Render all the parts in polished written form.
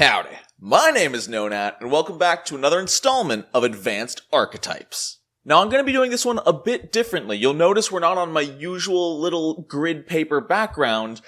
Howdy, my name is Nonat, and welcome back to another installment of Advanced Archetypes. Now, I'm going to be doing this one a bit differently. You'll notice we're not on my usual little grid paper background.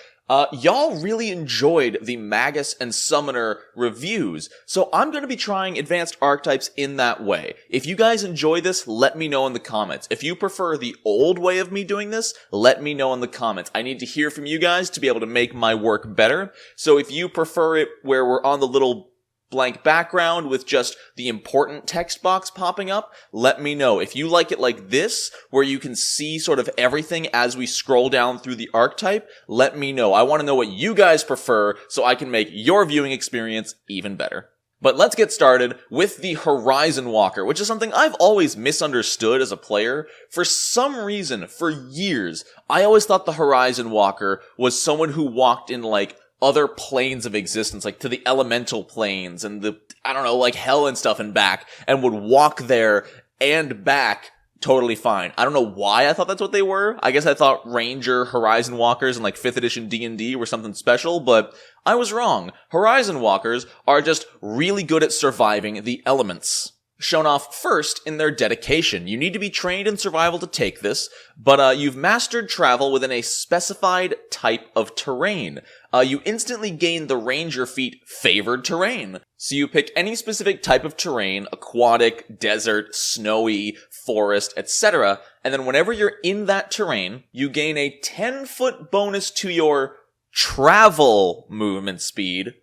Y'all really enjoyed the Magus and Summoner reviews, so I'm going to be trying Advanced Archetypes in that way. If you guys enjoy this, let me know in the comments. If you prefer the old way of me doing this, let me know in the comments. I need to hear from you guys to be able to make my work better. So if you prefer it where we're on the little blank background with just the important text box popping up, let me know. If you like it like this, where you can see sort of everything as we scroll down through the archetype, let me know. I want to know what you guys prefer so I can make your viewing experience even better. But let's get started with the Horizon Walker, which is something I've always misunderstood as a player. For some reason, for years, I always thought the Horizon Walker was someone who walked in like other planes of existence, like to the elemental planes and the, like hell and stuff and back, and would walk there and back totally fine. I don't know why I thought that's what they were. I guess I thought Ranger Horizon Walkers in like 5th edition D&D were something special, but I was wrong. Horizon Walkers are just really good at surviving the elements. Shown off first in their dedication. You need to be trained in survival to take this, but you've mastered travel within a specified type of terrain. You instantly gain the Ranger feat Favored Terrain. So you pick any specific type of terrain, aquatic, desert, snowy, forest, etc., and then whenever you're in that terrain, you gain a 10-foot bonus to your travel movement speed.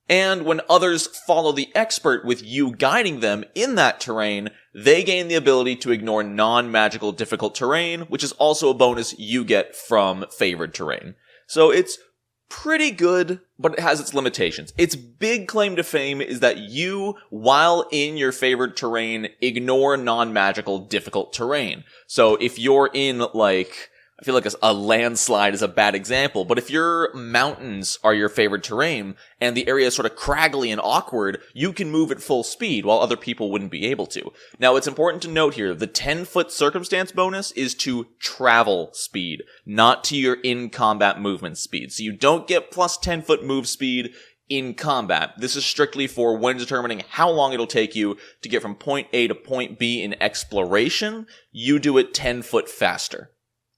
And when others follow the expert with you guiding them in that terrain, they gain the ability to ignore non-magical difficult terrain, which is also a bonus you get from favored terrain. So it's pretty good, but it has its limitations. Its big claim to fame is that you, while in your favored terrain, ignore non-magical difficult terrain. So if you're in, I feel like a landslide is a bad example, but if your mountains are your favorite terrain and the area is sort of craggly and awkward, you can move at full speed while other people wouldn't be able to. Now, it's important to note here, the 10-foot circumstance bonus is to travel speed, not to your in-combat movement speed. So you don't get plus 10-foot move speed in combat. This is strictly for when determining how long it'll take you to get from point A to point B in exploration. You do it 10-foot faster.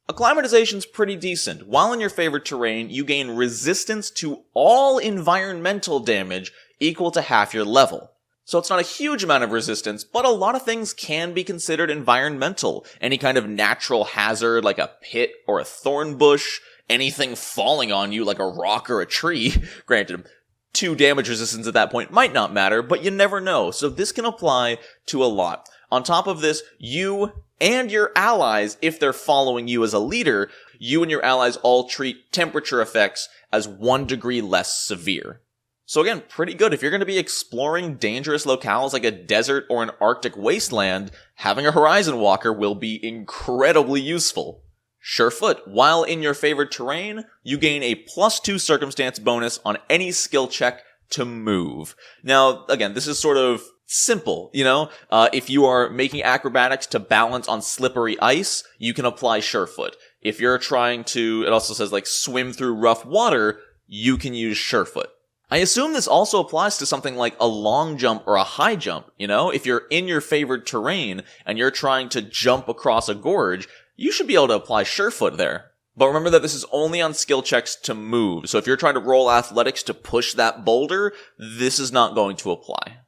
Acclimatization's pretty decent. While in your favorite terrain, you gain resistance to all environmental damage equal to half your level. So it's not a huge amount of resistance, but a lot of things can be considered environmental. Any kind of natural hazard like a pit or a thorn bush, anything falling on you like a rock or a tree. Granted, 2 damage resistance at that point might not matter, but you never know. So this can apply to a lot. On top of this, you and your allies, if they're following you as a leader, you and your allies all treat temperature effects as 1 degree less severe. So again, pretty good. If you're going to be exploring dangerous locales like a desert or an Arctic wasteland, having a Horizon Walker will be incredibly useful. Surefoot. While in your favored terrain, you gain a +2 circumstance bonus on any skill check to move. Now, again, this is sort of simple, if you are making acrobatics to balance on slippery ice, you can apply Surefoot. If you're trying to, it also says swim through rough water, you can use Surefoot. I assume this also applies to something like a long jump or a high jump, if you're in your favored terrain and you're trying to jump across a gorge, you should be able to apply Surefoot there. But remember that this is only on skill checks to move, so if you're trying to roll athletics to push that boulder, this is not going to apply.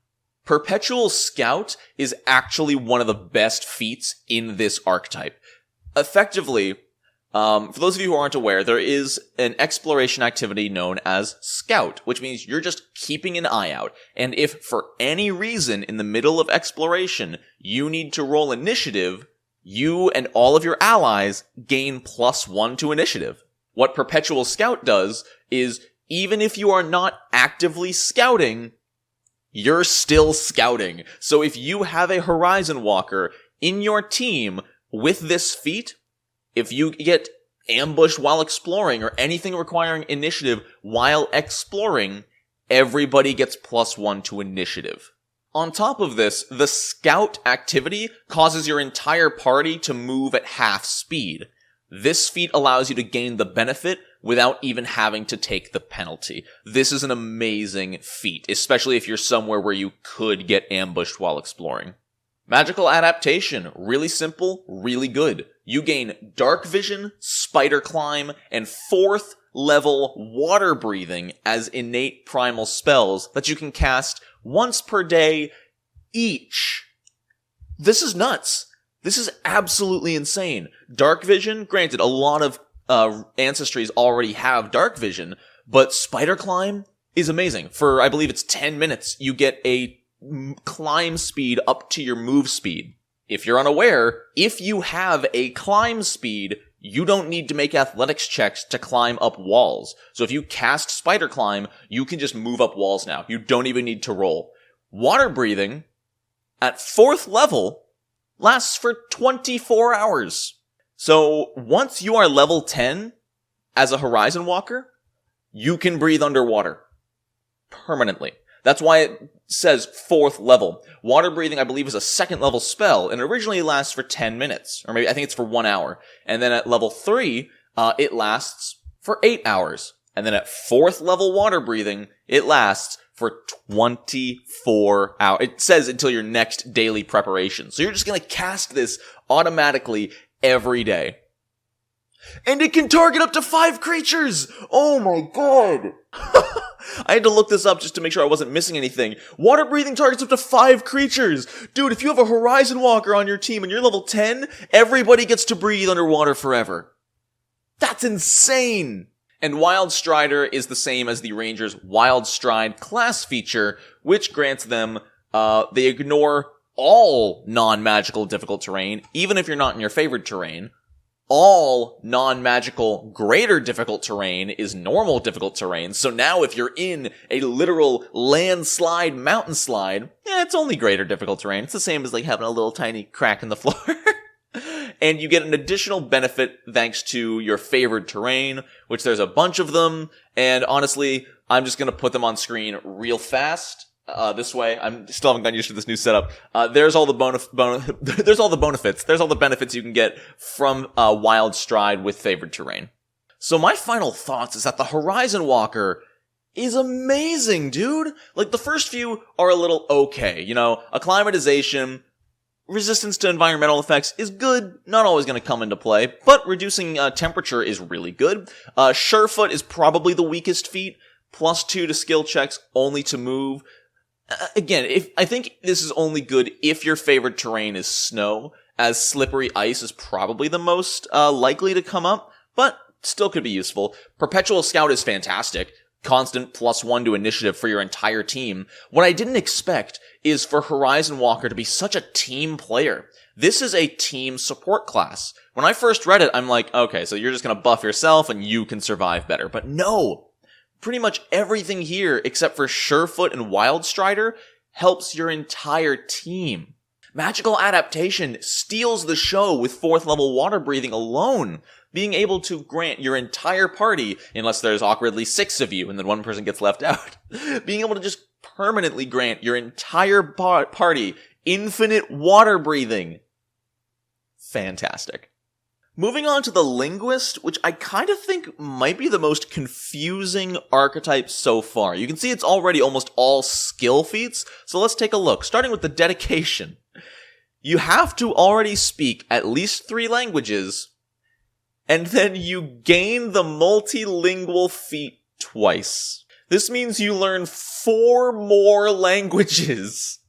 Perpetual Scout is actually one of the best feats in this archetype. Effectively, for those of you who aren't aware, there is an exploration activity known as Scout, which means you're just keeping an eye out. And if for any reason in the middle of exploration you need to roll initiative, you and all of your allies gain +1 to initiative. What Perpetual Scout does is, even if you are not actively scouting, you're still scouting. So if you have a Horizon Walker in your team with this feat, if you get ambushed while exploring or anything requiring initiative while exploring, everybody gets +1 to initiative. On top of this, the Scout activity causes your entire party to move at half speed. This feat allows you to gain the benefit without even having to take the penalty. This is an amazing feat, especially if you're somewhere where you could get ambushed while exploring. Magical adaptation, really simple, really good. You gain dark vision, spider climb, and 4th level water breathing as innate primal spells that you can cast once per day each. This is nuts. This is absolutely insane. Dark vision, granted, a lot of ancestries already have dark vision, but spider climb is amazing. For, I believe it's 10 minutes, you get a climb speed up to your move speed. If you're unaware, if you have a climb speed, you don't need to make athletics checks to climb up walls. So if you cast spider climb, you can just move up walls now. You don't even need to roll. Water breathing, at 4th level, lasts for 24 hours. So once you are level 10 as a Horizon Walker, you can breathe underwater permanently. That's why it says 4th level. Water breathing, I believe, is a 2nd level spell, and originally lasts for 10 minutes. Or maybe, I think it's for 1 hour. And then at level 3, it lasts for 8 hours. And then at 4th level water breathing, it lasts for 24 hours. It says until your next daily preparation. So you're just gonna cast this automatically every day. And it can target up to 5 creatures! Oh my god! I had to look this up just to make sure I wasn't missing anything. Water breathing targets up to 5 creatures! Dude, if you have a Horizon Walker on your team and you're level 10, everybody gets to breathe underwater forever. That's insane! And Wild Strider is the same as the Ranger's Wild Stride class feature, which grants them, they ignore all non-magical difficult terrain, even if you're not in your favored terrain. All non-magical greater difficult terrain is normal difficult terrain, so now if you're in a literal landslide, mountain slide, it's only greater difficult terrain. It's the same as like having a little tiny crack in the floor. And you get an additional benefit thanks to your favored terrain, which there's a bunch of them, and honestly, I'm just gonna put them on screen real fast. This way, I'm still haven't gotten used to this new setup. There's all the there's all the benefits. There's all the benefits you can get from Wild Stride with favored terrain. So my final thoughts is that the Horizon Walker is amazing, dude. Like, the first few are a little okay. You know, acclimatization, resistance to environmental effects is good, not always going to come into play, but reducing temperature is really good. Surefoot is probably the weakest feat, +2 to skill checks, only to move. Again, I think this is only good if your favorite terrain is snow, as slippery ice is probably the most likely to come up, but still could be useful. Perpetual Scout is fantastic. Constant +1 to initiative for your entire team. What I didn't expect is for Horizon Walker to be such a team player. This is a team support class. When I first read it, I'm like, okay, so you're just gonna buff yourself and you can survive better. But no! Pretty much everything here, except for Surefoot and Wild Strider, helps your entire team. Magical Adaptation steals the show with 4th level water breathing alone, being able to grant your entire party, unless there's awkwardly 6 of you and then one person gets left out, being able to just permanently grant your entire party infinite water breathing. Fantastic. Moving on to the Linguist, which I kind of think might be the most confusing archetype so far. You can see it's already almost all skill feats, so let's take a look. Starting with the Dedication. You have to already speak at least 3 languages, and then you gain the multilingual feat twice. This means you learn 4 more languages.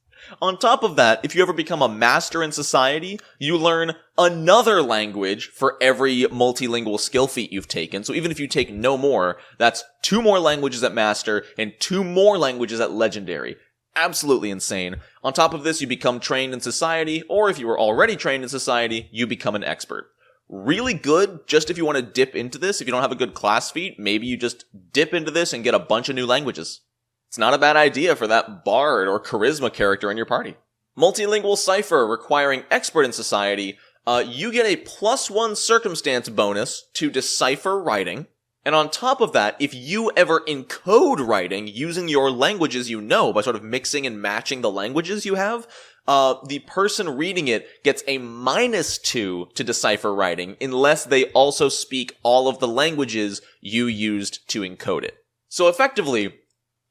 On top of that, if you ever become a master in society, you learn another language for every multilingual skill feat you've taken. So even if you take no more, that's 2 more languages at master and 2 more languages at legendary. Absolutely insane. On top of this, you become trained in society, or if you were already trained in society, you become an expert. Really good, just if you want to dip into this. If you don't have a good class feat, maybe you just dip into this and get a bunch of new languages. It's not a bad idea for that bard or charisma character in your party. Multilingual Cipher, requiring expert in society, you get a +1 circumstance bonus to decipher writing, And on top of that, if you ever encode writing using your languages you know by sort of mixing and matching the languages you have, the person reading it gets a -2 to decipher writing unless they also speak all of the languages you used to encode it. So effectively,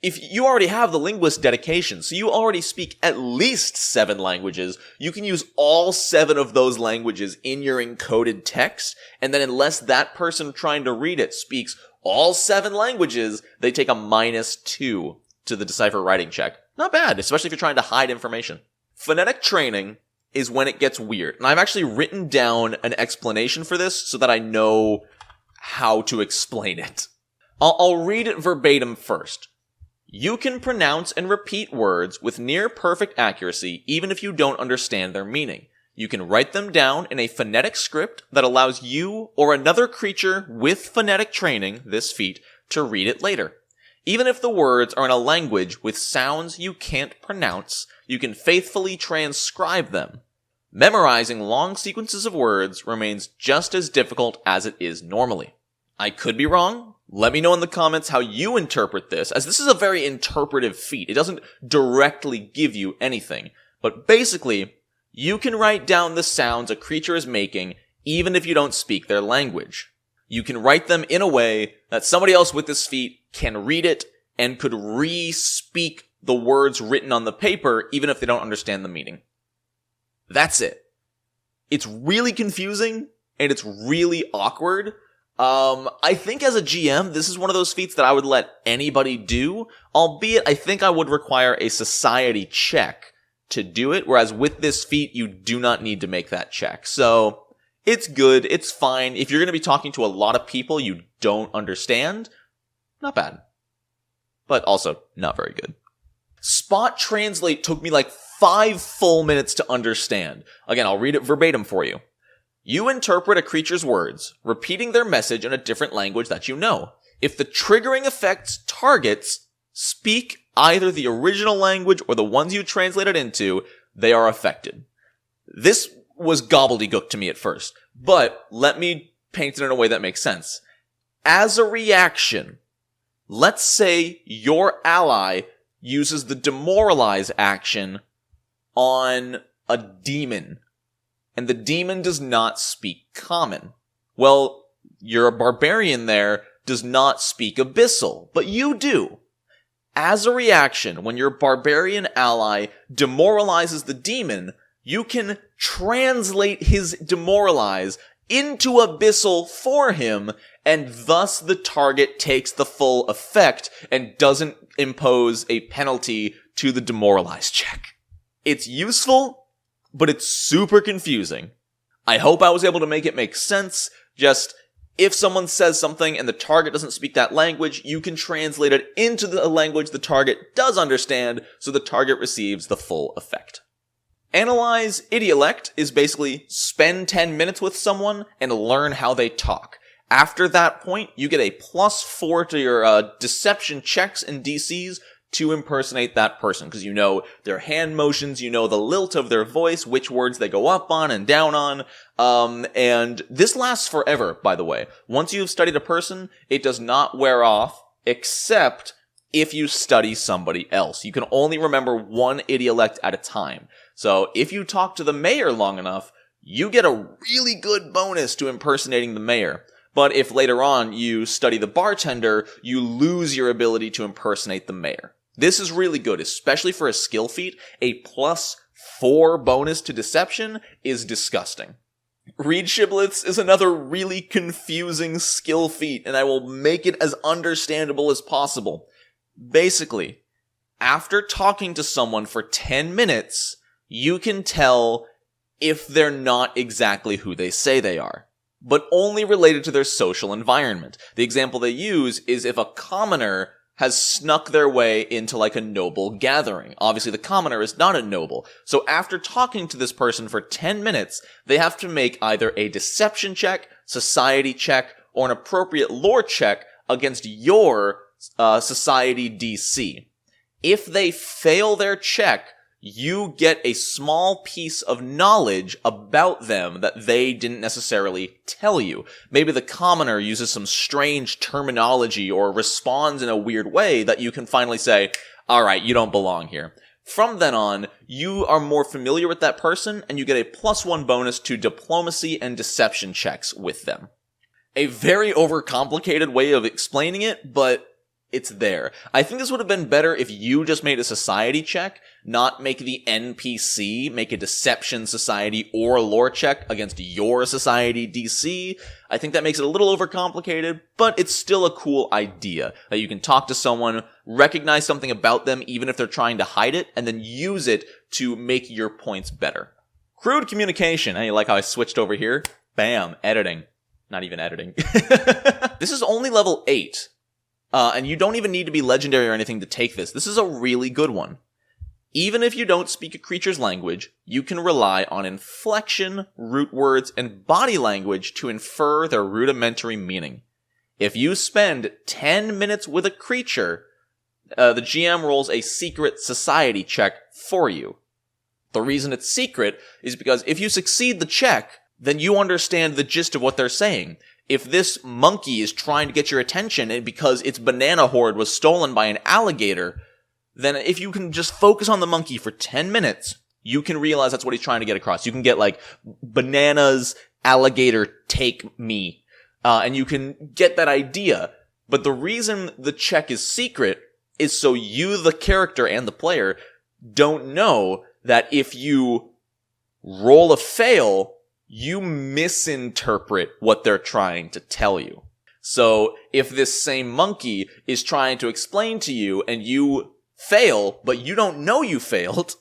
if you already have the Linguist dedication, so you already speak at least 7 languages, you can use all 7 of those languages in your encoded text, and then unless that person trying to read it speaks all 7 languages, they take a -2 to the decipher writing check. Not bad, especially if you're trying to hide information. Phonetic training is when it gets weird, and I've actually written down an explanation for this so that I know how to explain it. I'll read it verbatim first. You can pronounce and repeat words with near perfect accuracy even if you don't understand their meaning. You can write them down in a phonetic script that allows you or another creature with phonetic training, this feat, to read it later. Even if the words are in a language with sounds you can't pronounce, you can faithfully transcribe them. Memorizing long sequences of words remains just as difficult as it is normally. I could be wrong. Let me know in the comments how you interpret this, as this is a very interpretive feat. It doesn't directly give you anything. But basically, you can write down the sounds a creature is making even if you don't speak their language. You can write them in a way that somebody else with this feat can read it and could re-speak the words written on the paper even if they don't understand the meaning. That's it. It's really confusing and it's really awkward. I think as a GM, this is one of those feats that I would let anybody do, albeit I think I would require a society check to do it, whereas with this feat, you do not need to make that check. So, it's good, it's fine. If you're going to be talking to a lot of people you don't understand, not bad. But also, not very good. Spot Translate took me like 5 full minutes to understand. Again, I'll read it verbatim for you. You interpret a creature's words, repeating their message in a different language that you know. If the triggering effect's targets speak either the original language or the ones you translated into, they are affected. This was gobbledygook to me at first, but let me paint it in a way that makes sense. As a reaction, let's say your ally uses the demoralize action on a demon, and the demon does not speak common. Well, your barbarian there does not speak abyssal, but you do. As a reaction, when your barbarian ally demoralizes the demon, you can translate his demoralize into abyssal for him, and thus the target takes the full effect and doesn't impose a penalty to the demoralize check. It's useful, but it's super confusing. I hope I was able to make it make sense. Just, if someone says something and the target doesn't speak that language, you can translate it into the language the target does understand, so the target receives the full effect. Analyze Idiolect is basically spend 10 minutes with someone and learn how they talk. After that point, you get a +4 to your deception checks and DCs to impersonate that person, because you know their hand motions, you know the lilt of their voice, which words they go up on and down on, and this lasts forever, by the way. Once you've studied a person, it does not wear off, except if you study somebody else. You can only remember one idiolect at a time. So if you talk to the mayor long enough, you get a really good bonus to impersonating the mayor. But if later on you study the bartender, you lose your ability to impersonate the mayor. This is really good, especially for a skill feat. A +4 bonus to deception is disgusting. Read Shibboleths is another really confusing skill feat, and I will make it as understandable as possible. Basically, after talking to someone for 10 minutes, you can tell if they're not exactly who they say they are, but only related to their social environment. The example they use is if a commoner has snuck their way into like a noble gathering. Obviously the commoner is not a noble. So after talking to this person for 10 minutes, they have to make either a deception check, society check, or an appropriate lore check against your society DC. If they fail their check, you get a small piece of knowledge about them that they didn't necessarily tell you. Maybe the commoner uses some strange terminology or responds in a weird way that you can finally say, alright, you don't belong here. From then on, you are more familiar with that person, and you get a +1 bonus to diplomacy and deception checks with them. A very overcomplicated way of explaining it, but it's there. I think this would have been better if you just made a society check, not make the NPC make a deception society or lore check against your society DC. I think that makes it a little overcomplicated, but it's still a cool idea that you can talk to someone, recognize something about them even if they're trying to hide it, and then use it to make your points better. Crude communication. Hey, you like how I switched over here? Bam, editing. Not even editing. This is only level 8. And you don't even need to be legendary or anything to take this. This is a really good one. Even if you don't speak a creature's language, you can rely on inflection, root words, and body language to infer their rudimentary meaning. If you spend 10 minutes with a creature, the GM rolls a secret society check for you. The reason it's secret is because if you succeed the check, then you understand the gist of what they're saying. If this monkey is trying to get your attention and because its banana hoard was stolen by an alligator, then if you can just focus on the monkey for 10 minutes, you can realize that's what he's trying to get across. You can get like, bananas, alligator, take me. And you can get that idea. But the reason the check is secret is so you, the character and the player, don't know that if you roll a fail, you misinterpret what they're trying to tell you. So, if this same monkey is trying to explain to you and you fail, but you don't know you failed,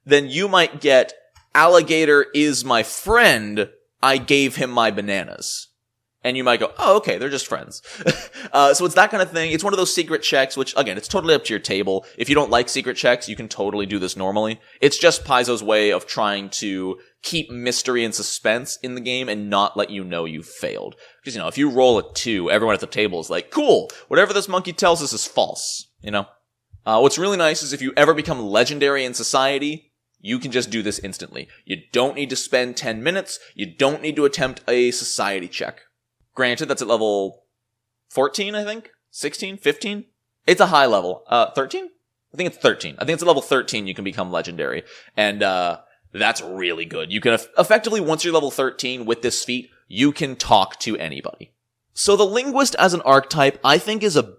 then you might get, alligator is my friend, I gave him my bananas. And you might go, oh, okay, they're just friends. So it's that kind of thing. It's one of those secret checks, which, again, it's totally up to your table. If you don't like secret checks, you can totally do this normally. It's just Paizo's way of trying to keep mystery and suspense in the game and not let you know you failed. Because, if you roll a 2, everyone at the table is like, cool, whatever this monkey tells us is false, What's really nice is if you ever become legendary in society, you can just do this instantly. You don't need to spend 10 minutes. You don't need to attempt a society check. Granted, that's at level 14, I think? 16? 15? It's a high level. 13? I think it's 13. I think it's at level 13 you can become legendary. And that's really good. You can effectively, once you're level 13 with this feat, you can talk to anybody. So the Linguist as an archetype, I think is a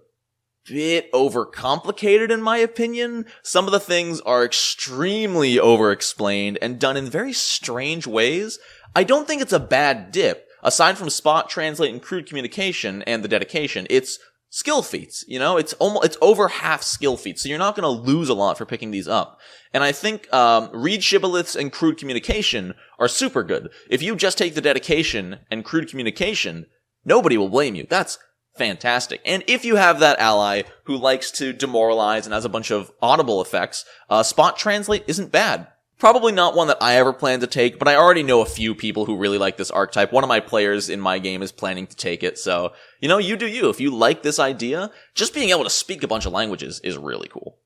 bit overcomplicated in my opinion. Some of the things are extremely over-explained and done in very strange ways. I don't think it's a bad dip. Aside from spot, translate, and crude communication and the dedication, it's skill feats, it's over half skill feats, so you're not going to lose a lot for picking these up. And I think, read shibboleths and crude communication are super good. If you just take the dedication and crude communication, nobody will blame you. That's fantastic. And if you have that ally who likes to demoralize and has a bunch of audible effects, spot translate isn't bad. Probably not one that I ever plan to take, but I already know a few people who really like this archetype. One of my players in my game is planning to take it, so, you do you. If you like this idea, just being able to speak a bunch of languages is really cool.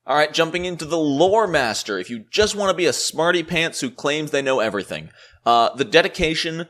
Alright, jumping into the Loremaster. If you just want to be a smarty pants who claims they know everything, the dedication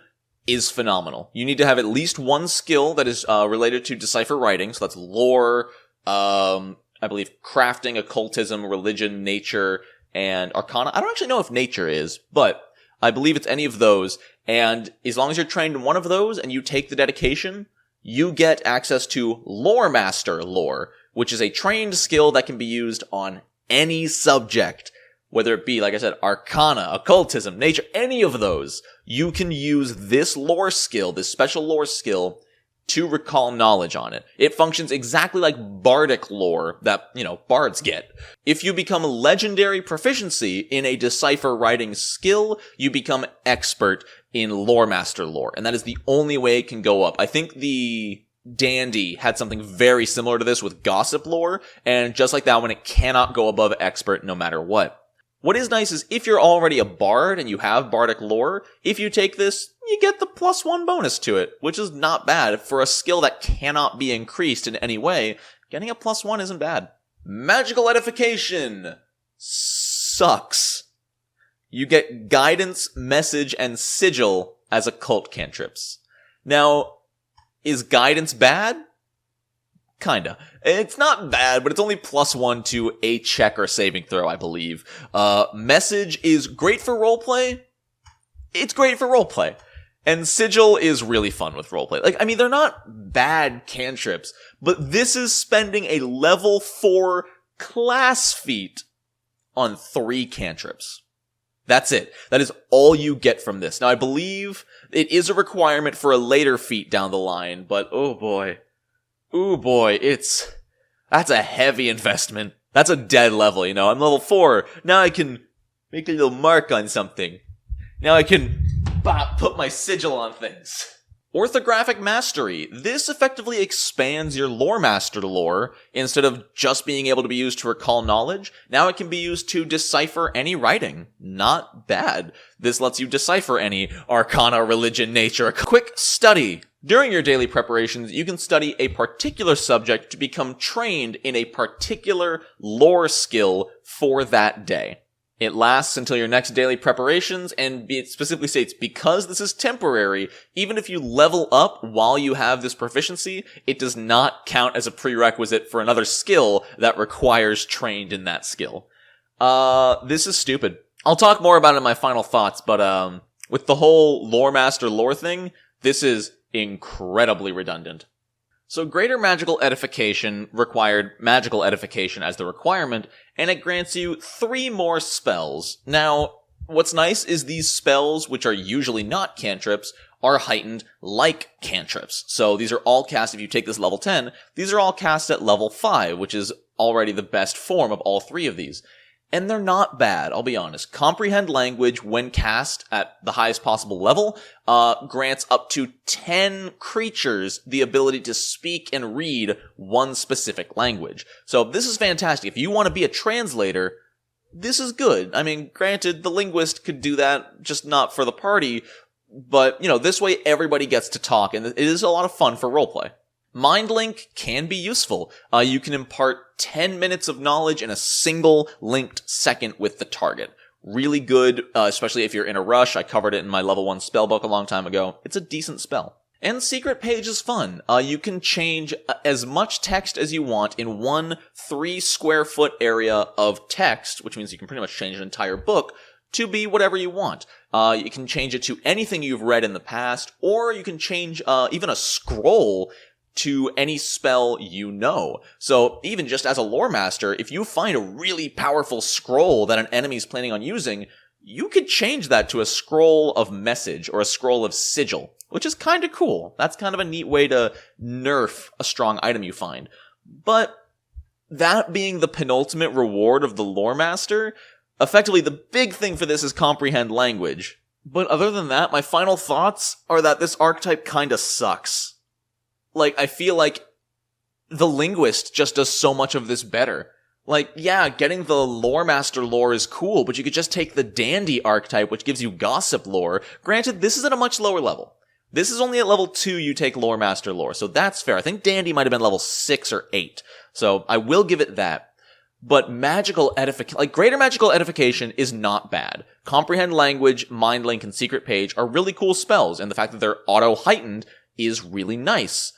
is phenomenal. You need to have at least one skill that is related to decipher writing, so that's lore, I believe crafting, occultism, religion, nature, and Arcana. I don't actually know if nature is, but I believe it's any of those. And as long as you're trained in one of those and you take the dedication, you get access to Loremaster lore, which is a trained skill that can be used on any subject. Whether it be, like I said, Arcana, occultism, nature, any of those. You can use this lore skill, this special lore skill, to recall knowledge on it. It functions exactly like bardic lore that, bards get. If you become legendary proficiency in a decipher writing skill, you become expert in Loremaster lore, and that is the only way it can go up. I think the Dandy had something very similar to this with gossip lore, and just like that one, it cannot go above expert no matter what. What is nice is if you're already a bard and you have bardic lore, if you take this, you get the +1 bonus to it, which is not bad. For a skill that cannot be increased in any way, getting a +1 isn't bad. Magical edification. sucks. You get Guidance, Message, and Sigil as occult cantrips. Now, is Guidance bad? Kinda. It's not bad, but it's only +1 to a check or saving throw, I believe. Message is great for roleplay. It's great for roleplay. And Sigil is really fun with roleplay. Like, I mean, they're not bad cantrips, but this is spending a level 4 class feat on 3 cantrips. That's it. That is all you get from this. Now, I believe it is a requirement for a later feat down the line, but oh boy, that's a heavy investment. That's a dead level, you know. I'm level 4. Now I can make a little mark on something. Now I can put my sigil on things. Orthographic Mastery. This effectively expands your Loremaster lore. Instead of just being able to be used to recall knowledge, now it can be used to decipher any writing. Not bad. This lets you decipher any arcana, religion, nature. A quick study. During your daily preparations, you can study a particular subject to become trained in a particular lore skill for that day. It lasts until your next daily preparations, and it specifically states, because this is temporary, even if you level up while you have this proficiency, it does not count as a prerequisite for another skill that requires trained in that skill. This is stupid. I'll talk more about it in my final thoughts, but with the whole Loremaster lore thing, this is incredibly redundant. So Greater Magical Edification required Magical Edification as the requirement, and it grants you 3 more spells. Now, what's nice is these spells, which are usually not cantrips, are heightened like cantrips. So these are all cast, if you take this level 10, these are all cast at level 5, which is already the best form of all 3 of these. And they're not bad, I'll be honest. Comprehend Language, when cast at the highest possible level, grants up to 10 creatures the ability to speak and read one specific language. So this is fantastic. If you want to be a translator, this is good. I mean, granted, the Linguist could do that, just not for the party, but, you know, this way everybody gets to talk, and it is a lot of fun for roleplay. Mind Link can be useful. You can impart 10 minutes of knowledge in a single linked second with the target. Really good, especially if you're in a rush. I covered it in my level 1 spellbook a long time ago. It's a decent spell. And Secret Page is fun. You can change as much text as you want in one 3 square foot area of text, which means you can pretty much change an entire book to be whatever you want. You can change it to anything you've read in the past, or you can change even a scroll to any spell you know. So even just as a Loremaster, if you find a really powerful scroll that an enemy's planning on using, you could change that to a scroll of message or a scroll of sigil, which is kind of cool. That's kind of a neat way to nerf a strong item you find. But that being the penultimate reward of the Loremaster, effectively the big thing for this is Comprehend Language. But other than that, my final thoughts are that this archetype kinda sucks. Like, I feel like the Linguist just does so much of this better. Like, yeah, getting the Loremaster lore is cool, but you could just take the Dandy archetype, which gives you gossip lore. Granted, this is at a much lower level. This is only at level 2 you take Loremaster lore, so that's fair. I think Dandy might have been level 6 or 8, so I will give it that. But Greater Magical Edification is not bad. Comprehend Language, Mind Link, and Secret Page are really cool spells, and the fact that they're auto-heightened is really nice.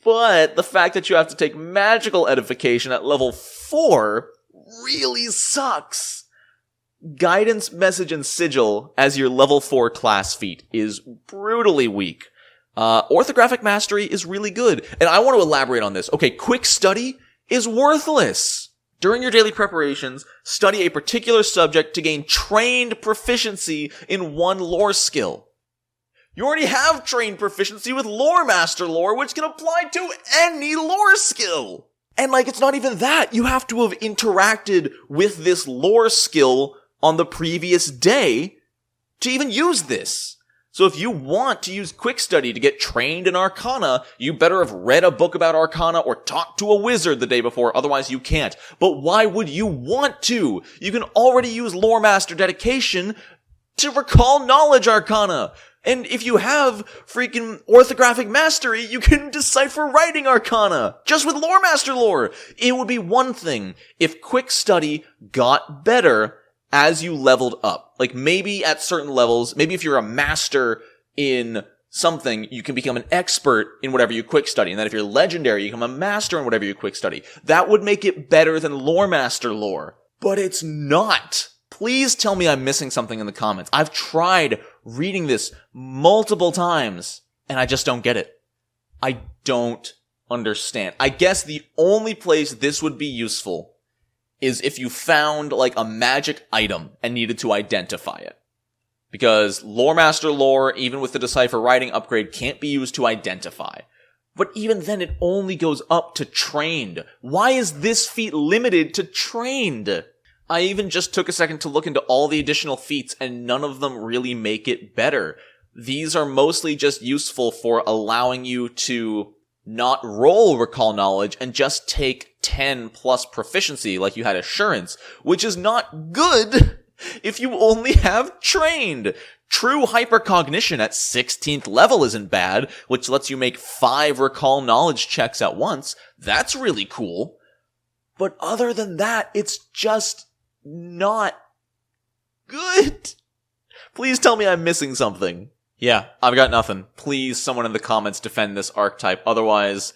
But the fact that you have to take Magical Edification at level 4 really sucks. Guidance, Message, and Sigil as your level 4 class feat is brutally weak. Orthographic Mastery is really good. And I want to elaborate on this. Okay, Quick Study is worthless. During your daily preparations, study a particular subject to gain trained proficiency in one lore skill. You already have trained proficiency with Loremaster lore, which can apply to any lore skill. And it's not even that. You have to have interacted with this lore skill on the previous day to even use this. So if you want to use Quick Study to get trained in Arcana, you better have read a book about Arcana or talked to a wizard the day before, otherwise you can't. But why would you want to? You can already use Loremaster Dedication to recall knowledge Arcana. And if you have freaking orthographic mastery, you can decipher writing arcana, just with Loremaster lore. It would be one thing if quick study got better as you leveled up. Like maybe at certain levels, maybe if you're a master in something, you can become an expert in whatever you quick study. And then if you're legendary, you become a master in whatever you quick study. That would make it better than Loremaster lore. But it's not. Please tell me I'm missing something in the comments. I've tried reading this multiple times, and I just don't get it. I don't understand. I guess the only place this would be useful is if you found, like, a magic item and needed to identify it. Because Loremaster lore, even with the Decipher Writing upgrade, can't be used to identify. But even then, it only goes up to trained. Why is this feat limited to trained? I even just took a second to look into all the additional feats, and none of them really make it better. These are mostly just useful for allowing you to not roll Recall Knowledge and just take 10 plus proficiency like you had Assurance, which is not good if you only have Trained. True Hypercognition at 16th level isn't bad, which lets you make 5 Recall Knowledge checks at once. That's really cool. But other than that, it's just not good. Please tell me I'm missing something. Yeah, I've got nothing. Please, someone in the comments defend this archetype. Otherwise,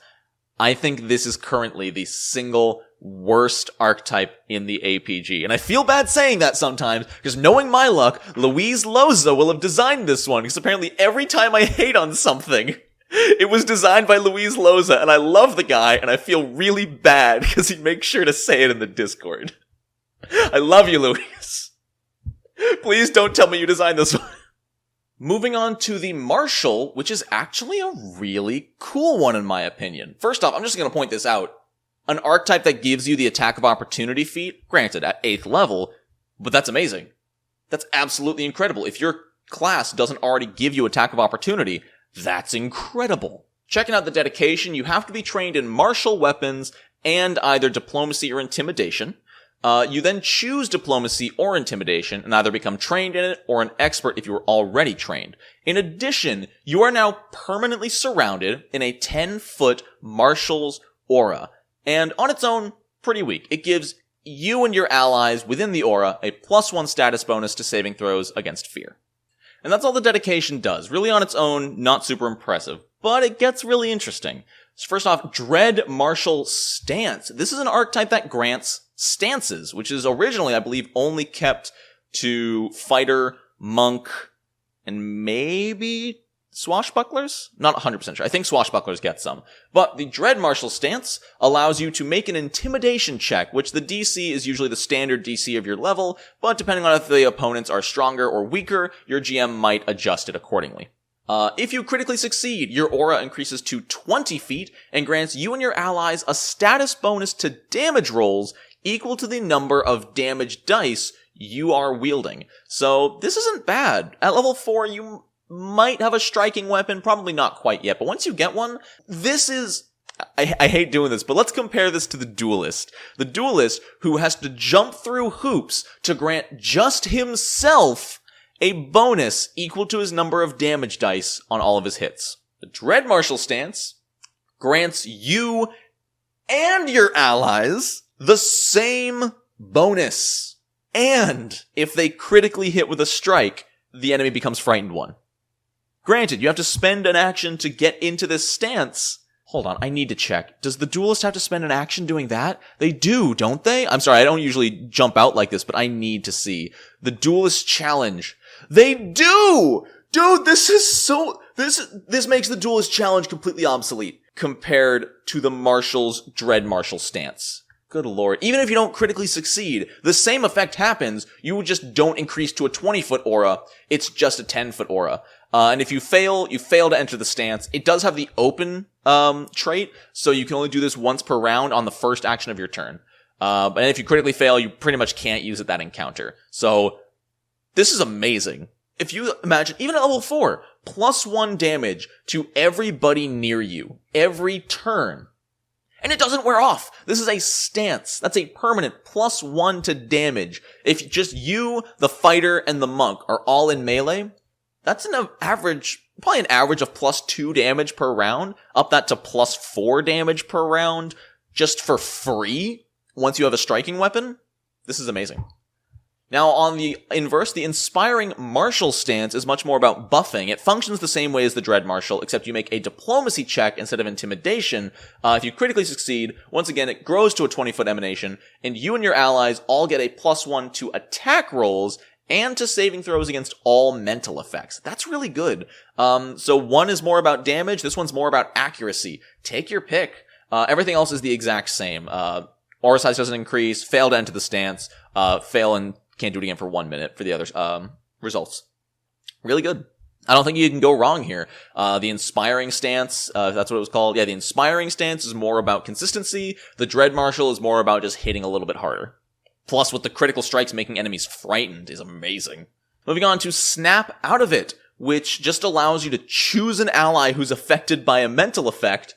I think this is currently the single worst archetype in the APG. And I feel bad saying that sometimes, because knowing my luck, Louise Loza will have designed this one, because apparently every time I hate on something, it was designed by Louise Loza, and I love the guy, and I feel really bad, because he makes sure to say it in the Discord. I love you, Louise. Please don't tell me you designed this one. Moving on to the Marshal, which is actually a really cool one in my opinion. First off, I'm just going to point this out. An archetype that gives you the Attack of Opportunity feat, granted at 8th level, but that's amazing. That's absolutely incredible. If your class doesn't already give you Attack of Opportunity, that's incredible. Checking out the dedication, you have to be trained in martial weapons and either diplomacy or intimidation. You then choose diplomacy or intimidation and either become trained in it or an expert if you were already trained. In addition, you are now permanently surrounded in a 10-foot Marshal's aura. And on its own, pretty weak. It gives you and your allies within the aura a +1 status bonus to saving throws against fear. And that's all the dedication does. Really on its own, not super impressive. But it gets really interesting. So first off, Dread Marshal Stance. This is an archetype that grants stances, which is originally, I believe, only kept to fighter, monk, and maybe swashbucklers? Not 100% sure. I think swashbucklers get some. But the Dread Marshal Stance allows you to make an intimidation check, which the DC is usually the standard DC of your level, but depending on if the opponents are stronger or weaker, your GM might adjust it accordingly. If you critically succeed, your aura increases to 20 feet and grants you and your allies a status bonus to damage rolls equal to the number of damage dice you are wielding. So this isn't bad. At level 4, you might have a striking weapon, probably not quite yet, but once you get one, this is... I hate doing this, but let's compare this to the Duelist. The Duelist who has to jump through hoops to grant just himself a bonus equal to his number of damage dice on all of his hits. The Dread Marshal Stance grants you and your allies the same bonus. And if they critically hit with a strike, the enemy becomes frightened one. Granted, you have to spend an action to get into this stance. Hold on, I need to check. Does the Duelist have to spend an action doing that? They do, don't they? I'm sorry, I don't usually jump out like this, but I need to see. The Duelist Challenge. They do! Dude, this makes the Duelist Challenge completely obsolete compared to the Marshal's Dread Marshal Stance. Good lord. Even if you don't critically succeed, the same effect happens, you just don't increase to a 20-foot aura, it's just a 10-foot aura. And if you fail to enter the stance. It does have the open trait, so you can only do this once per round on the first action of your turn. And if you critically fail, you pretty much can't use it that encounter. So, this is amazing. If you imagine, even at level 4, +1 damage to everybody near you, every turn. And it doesn't wear off. This is a stance. That's a permanent +1 to damage. If just you, the fighter, and the monk are all in melee, That's probably an average of +2 damage per round. Up that to +4 damage per round just for free once you have a striking weapon. This is amazing. Now, on the inverse, the Inspiring Marshal stance is much more about buffing. It functions the same way as the Dread Marshal, except you make a diplomacy check instead of intimidation. If you critically succeed, once again, it grows to a 20-foot emanation, and you and your allies all get a +1 to attack rolls and to saving throws against all mental effects. That's really good. So one is more about damage, this one's more about accuracy. Take your pick. Everything else is the exact same. Aura size doesn't increase, fail to enter the stance, fail and can't do it again for 1 minute for the other results. Really good. I don't think you can go wrong here. The Inspiring stance, that's what it was called. Yeah, the Inspiring stance is more about consistency. The Dread Marshal is more about just hitting a little bit harder. Plus, with the critical strikes making enemies frightened is amazing. Moving on to Snap Out of It, which just allows you to choose an ally who's affected by a mental effect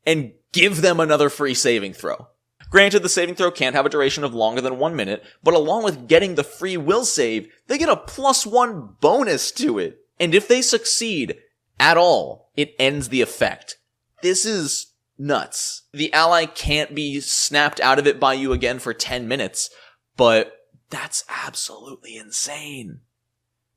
and give them another free saving throw. Granted, the saving throw can't have a duration of longer than 1 minute, but along with getting the free will save, they get a +1 bonus to it. And if they succeed at all, it ends the effect. This is nuts. The ally can't be snapped out of it by you again for 10 minutes, but that's absolutely insane.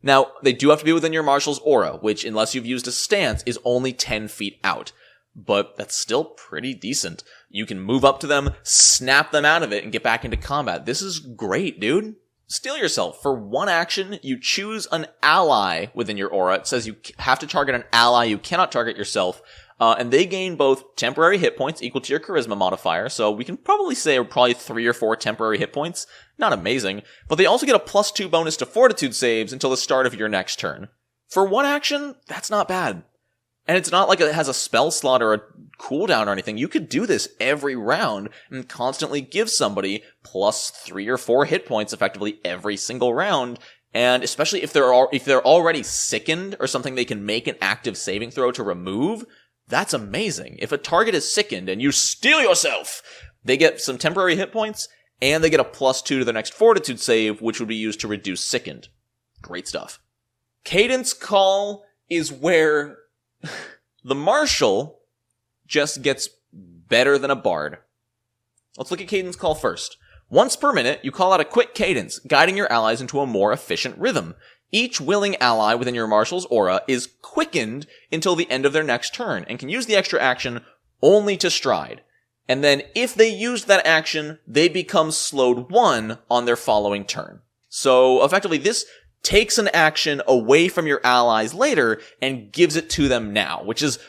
Now, they do have to be within your Marshal's aura, which, unless you've used a stance, is only 10 feet out. But that's still pretty decent. You can move up to them, snap them out of it, and get back into combat. This is great, dude. Steel Yourself. For one action, you choose an ally within your aura. It says you have to target an ally. You cannot target yourself. And they gain both temporary hit points equal to your charisma modifier. So we can probably say probably 3 or 4 temporary hit points. Not amazing. But they also get a +2 bonus to fortitude saves until the start of your next turn. For one action, that's not bad. And it's not like it has a spell slot or a cooldown or anything. You could do this every round and constantly give somebody +3 or 4 hit points effectively every single round. And especially if they're already sickened or something they can make an active saving throw to remove, that's amazing. If a target is sickened and you Steel Yourself, they get some temporary hit points and they get a +2 to their next fortitude save, which would be used to reduce sickened. Great stuff. Cadence Call is where the Marshal just gets better than a bard. Let's look at Cadence Call first. Once per minute, you call out a quick cadence, guiding your allies into a more efficient rhythm. Each willing ally within your Marshal's aura is quickened until the end of their next turn, and can use the extra action only to stride. And then, if they used that action, they become slowed 1 on their following turn. So, effectively, this takes an action away from your allies later and gives it to them now, which is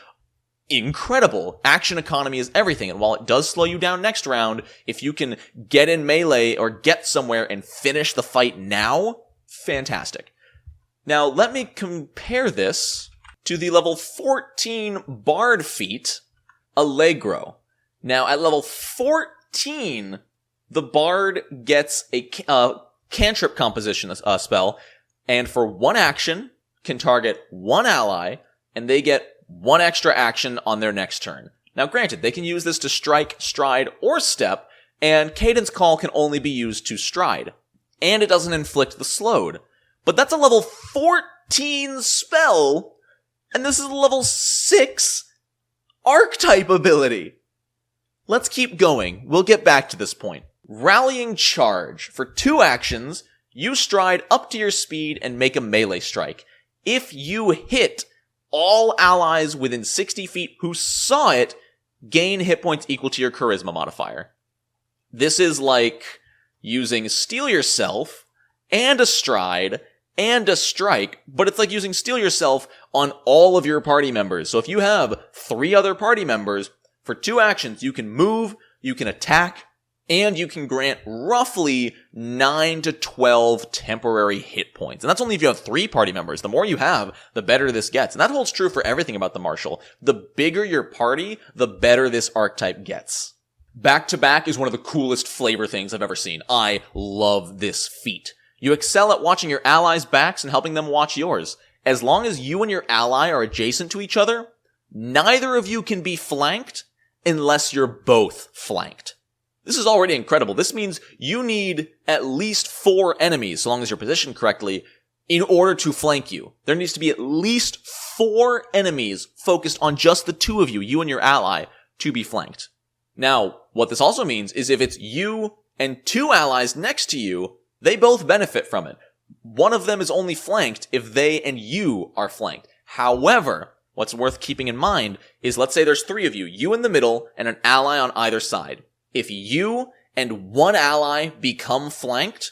incredible. Action economy is everything, and while it does slow you down next round, if you can get in melee or get somewhere and finish the fight now, fantastic. Now, let me compare this to the level 14 Bard feat, Allegro. Now, at level 14, the Bard gets a cantrip composition spell, and for one action, can target one ally, and they get 1 extra action on their next turn. Now granted, they can use this to strike, stride, or step, and Cadence Call can only be used to stride. And it doesn't inflict the slowed. But that's a level 14 spell, and this is a level 6 archetype ability. Let's keep going. We'll get back to this point. Rallying Charge. For 2 actions, you stride up to your speed and make a melee strike. If you hit, all allies within 60 feet who saw it gain hit points equal to your charisma modifier. This is like using Steel Yourself and a stride and a strike, but it's like using Steel Yourself on all of your party members. So if you have 3 other party members, for 2 actions, you can move, you can attack, and you can grant roughly 9 to 12 temporary hit points. And that's only if you have 3 party members. The more you have, the better this gets. And that holds true for everything about the Marshal. The bigger your party, the better this archetype gets. Back to back is one of the coolest flavor things I've ever seen. I love this feat. You excel at watching your allies' backs and helping them watch yours. As long as you and your ally are adjacent to each other, neither of you can be flanked unless you're both flanked. This is already incredible. This means you need at least 4 enemies, so long as you're positioned correctly, in order to flank you. There needs to be at least 4 enemies focused on just the 2 of you, you and your ally, to be flanked. Now, what this also means is if it's you and 2 allies next to you, they both benefit from it. One of them is only flanked if they and you are flanked. However, what's worth keeping in mind is let's say there's 3 of you, you in the middle and an ally on either side. If you and 1 ally become flanked,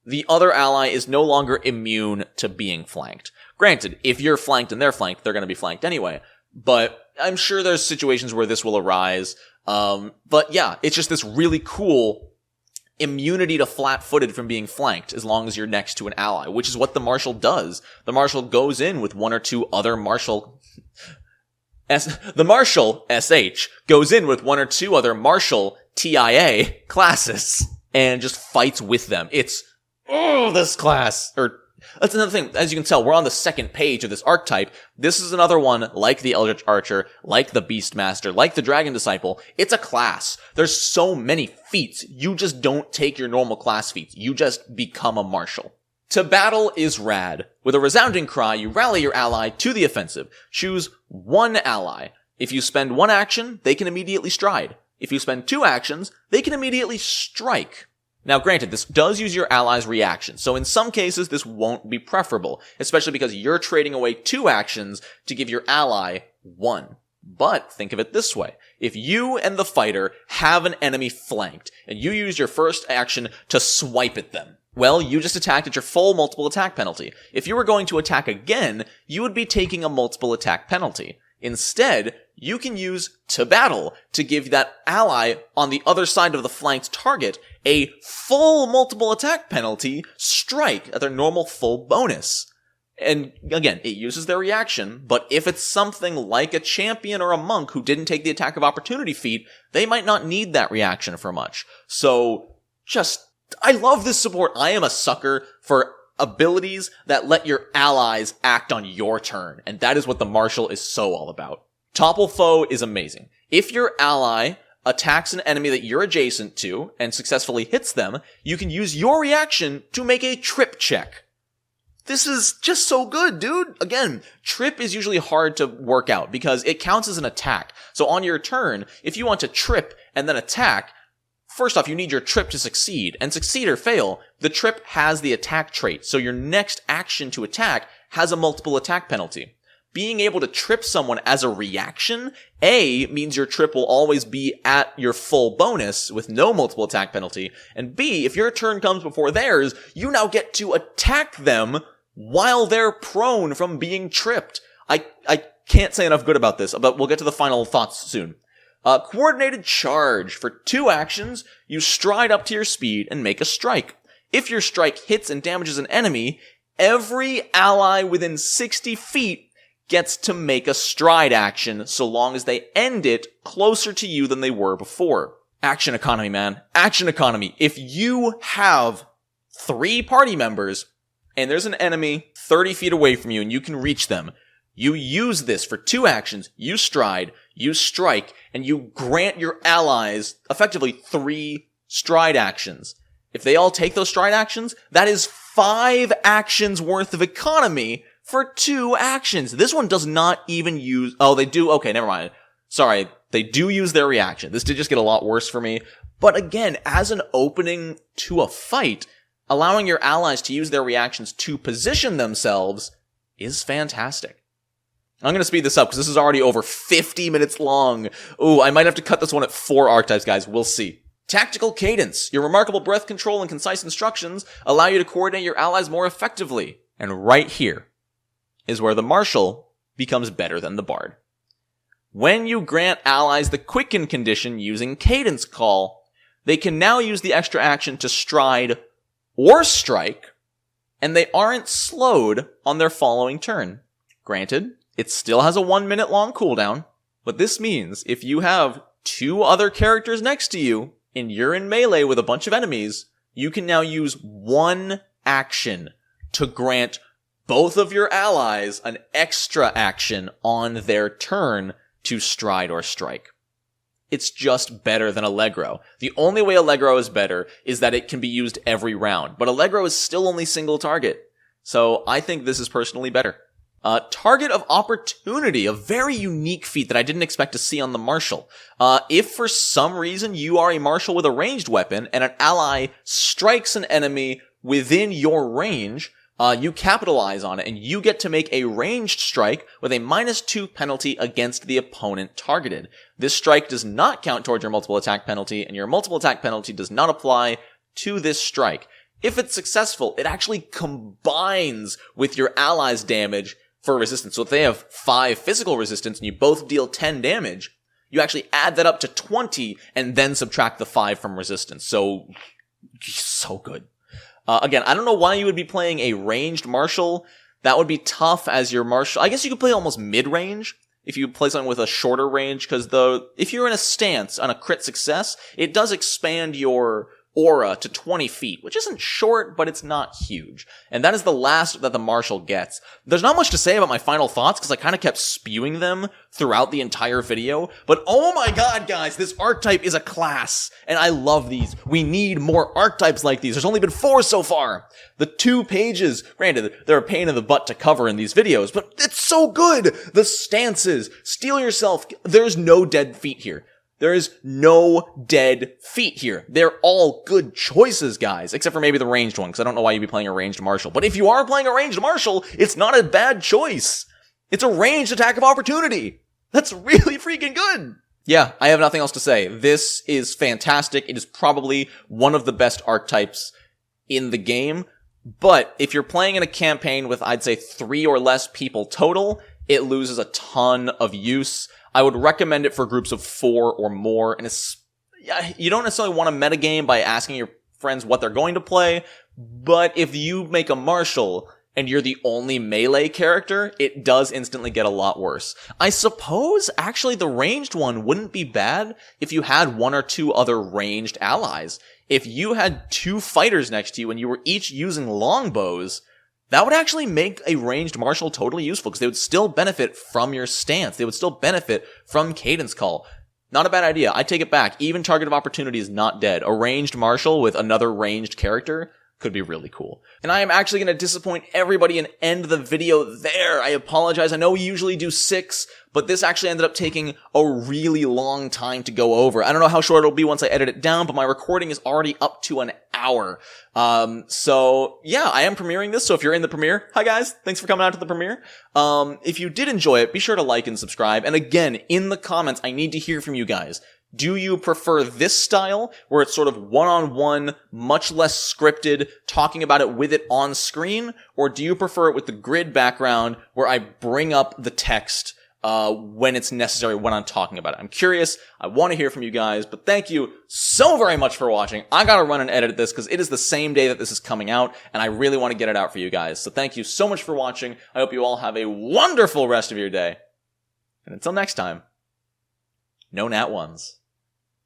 the other ally is no longer immune to being flanked. Granted, if you're flanked and they're flanked, they're going to be flanked anyway. But I'm sure there's situations where this will arise. But yeah, it's just this really cool immunity to flat-footed from being flanked as long as you're next to an ally, which is what the Marshal does. The Marshal goes in with 1 or 2 other the Marshal, SH, goes in with 1 or 2 other Marshal, TIA, classes, and just fights with them. It's, this class, that's another thing. As you can tell, we're on the 2nd page of this archetype. This is another one, like the Eldritch Archer, like the Beastmaster, like the Dragon Disciple. It's a class. There's so many feats. You just don't take your normal class feats. You just become a Marshal. To battle is rad. With a resounding cry, you rally your ally to the offensive. Choose 1 ally. If you spend 1 action, they can immediately stride. If you spend 2 actions, they can immediately strike. Now granted, this does use your ally's reaction, so in some cases this won't be preferable, especially because you're trading away 2 actions to give your ally 1. But think of it this way. If you and the fighter have an enemy flanked, and you use your first action to swipe at them, well, you just attacked at your full multiple attack penalty. If you were going to attack again, you would be taking a multiple attack penalty. Instead, you can use to battle to give that ally on the other side of the flanked target a full multiple attack penalty strike at their normal full bonus. And again, it uses their reaction, but if it's something like a champion or a monk who didn't take the attack of opportunity feat, they might not need that reaction for much. So, I love this support. I am a sucker for abilities that let your allies act on your turn, and that is what the Marshal is so all about. Topple Foe is amazing. If your ally attacks an enemy that you're adjacent to and successfully hits them, you can use your reaction to make a trip check. This is just so good, dude. Again, trip is usually hard to work out because it counts as an attack. So on your turn, if you want to trip and then attack, first off, you need your trip to succeed, and succeed or fail, the trip has the attack trait, so your next action to attack has a multiple attack penalty. Being able to trip someone as a reaction, A, means your trip will always be at your full bonus with no multiple attack penalty, and B, if your turn comes before theirs, you now get to attack them while they're prone from being tripped. I can't say enough good about this, but we'll get to the final thoughts soon. Coordinated charge. For 2 actions, you stride up to your speed and make a strike. If your strike hits and damages an enemy, every ally within 60 feet gets to make a stride action so long as they end it closer to you than they were before. Action economy, man. Action economy. If you have 3 party members and there's an enemy 30 feet away from you and you can reach them, you use this for 2 actions. You stride, you strike, and you grant your allies effectively 3 stride actions. If they all take those stride actions, that is 5 actions worth of economy for 2 actions. This one does not even use... Oh, they do... Okay, never mind. Sorry, they do use their reaction. This did just get a lot worse for me. But again, as an opening to a fight, allowing your allies to use their reactions to position themselves is fantastic. I'm going to speed this up because this is already over 50 minutes long. Ooh, I might have to cut this one at 4 archetypes, guys. We'll see. Tactical Cadence. Your remarkable breath control and concise instructions allow you to coordinate your allies more effectively. And right here is where the Marshal becomes better than the Bard. When you grant allies the quicken condition using Cadence Call, they can now use the extra action to stride or strike, and they aren't slowed on their following turn. Granted, it still has a 1-minute long cooldown, but this means if you have 2 other characters next to you and you're in melee with a bunch of enemies, you can now use 1 action to grant both of your allies an extra action on their turn to stride or strike. It's just better than Allegro. The only way Allegro is better is that it can be used every round, but Allegro is still only single target. So I think this is personally better. Target of Opportunity, a very unique feat that I didn't expect to see on the Marshal. If for some reason you are a Marshal with a ranged weapon and an ally strikes an enemy within your range, you capitalize on it and you get to make a ranged strike with a -2 penalty against the opponent targeted. This strike does not count towards your multiple attack penalty, and your multiple attack penalty does not apply to this strike. If it's successful, it actually combines with your ally's damage for resistance. So if they have 5 physical resistance and you both deal 10 damage, you actually add that up to 20 and then subtract the 5 from resistance. So good. Again, I don't know why you would be playing a ranged Marshal. That would be tough as your Marshal. I guess you could play almost mid-range if you play something with a shorter range, because if you're in a stance on a crit success, it does expand your aura to 20 feet, which isn't short, but it's not huge. And that is the last that the Marshal gets. There's not much to say about my final thoughts, because I kind of kept spewing them throughout the entire video. But oh my god, guys, this archetype is a class, and I love these. We need more archetypes like these. There's only been 4 so far. The 2 pages, granted, they're a pain in the butt to cover in these videos, but it's so good! The stances, steel yourself, there's no dead feet here. There is no dead feet here. They're all good choices, guys. Except for maybe the ranged one, because I don't know why you'd be playing a ranged Marshal. But if you are playing a ranged Marshal, it's not a bad choice. It's a ranged attack of opportunity. That's really freaking good. Yeah, I have nothing else to say. This is fantastic. It is probably one of the best archetypes in the game. But if you're playing in a campaign with, I'd say, 3 or less people total, it loses a ton of use. I would recommend it for groups of 4 or more, and you don't necessarily want to metagame by asking your friends what they're going to play, but if you make a Marshal and you're the only melee character, it does instantly get a lot worse. I suppose, actually, the ranged one wouldn't be bad if you had 1 or 2 other ranged allies. If you had 2 fighters next to you and you were each using longbows, that would actually make a ranged Marshal totally useful, because they would still benefit from your stance. They would still benefit from Cadence Call. Not a bad idea. I take it back. Even Target of Opportunity is not dead. A ranged Marshal with another ranged character could be really cool. And I am actually going to disappoint everybody and end the video there. I apologize. I know we usually do 6, but this actually ended up taking a really long time to go over. I don't know how short it'll be once I edit it down, but my recording is already up to an hour. So yeah, I am premiering this. So if you're in the premiere, hi guys, thanks for coming out to the premiere. If you did enjoy it, be sure to like and subscribe. And again, in the comments, I need to hear from you guys. Do you prefer this style, where it's sort of one-on-one, much less scripted, talking about it with it on screen? Or do you prefer it with the grid background, where I bring up the text when it's necessary, when I'm talking about it? I'm curious. I want to hear from you guys, but thank you so very much for watching. I gotta run and edit this, because it is the same day that this is coming out, and I really want to get it out for you guys. So thank you so much for watching. I hope you all have a wonderful rest of your day. And until next time, no nat ones.